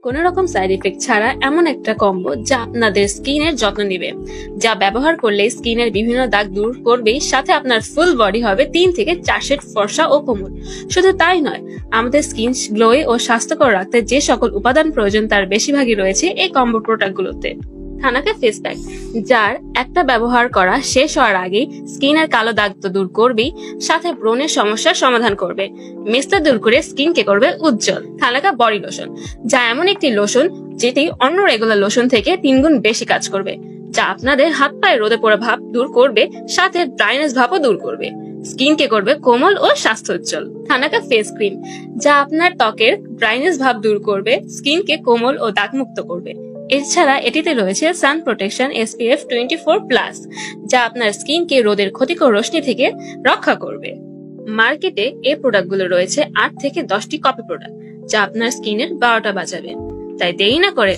কোনো রকম side effect ছাড়া এমন একটা কম্বো যা আপনাদের স্কিনের যত্ন নিবে, যা ব্যবহার করলে স্কিনের বিভিন্ন দাগ দূর করবে, সাথে আপনার ফুল বডি হবে 3 থেকে 4 শেড ফর্সা ও কোমল। শুধু তাই নয়, আমাদের স্কিন গ্লোয়ে ও স্বাস্থ্যকর রাখতে যে সকল উপাদান প্রয়োজন তার বেশিরভাগই রয়েছে এই কম্বো প্রোডাক্টগুলোতে। থানাকা ফেস প্যাক, যার একটা ব্যবহার করা শেষ হওয়ার আগেই স্কিনের কালো দাগ তো দূর করবেই, সাথে ব্রণের সমস্যার সমাধান করবে, মেস্তা দূর করে স্কিনকে করবে উজ্জ্বল। থানাকা বডি লোশন, যা এমন একটি লোশন যেটি অন্য রেগুলার লোশন থেকে 3 গুণ বেশি কাজ করবে, যা আপনাদের হাত পায়ে রোদে পড়া ভাব দূর করবে, সাথে ড্রাইনেস ভাবও দূর করবে, স্কিনকে করবে কোমল ও স্বাস্থ্যোজ্জ্বল। থানাকা ফেস ক্রিম, যা আপনার ত্বকের ড্রাইনেস ভাব দূর করবে, স্কিনকে কোমল ও দাগমুক্ত করবে। এছাড়া এটিতে রয়েছে সান প্রোটেকশন SPF 24+, যা আপনার স্কিনকে রোদের ক্ষতিকর রশ্মি থেকে রক্ষা করবে। মার্কেটে এই প্রোডাক্টগুলো রয়েছে 8 থেকে 10টি কপি প্রোডাক্ট, যা আপনার স্কিনের 12টা বাজাবে। তাই দেরি না করে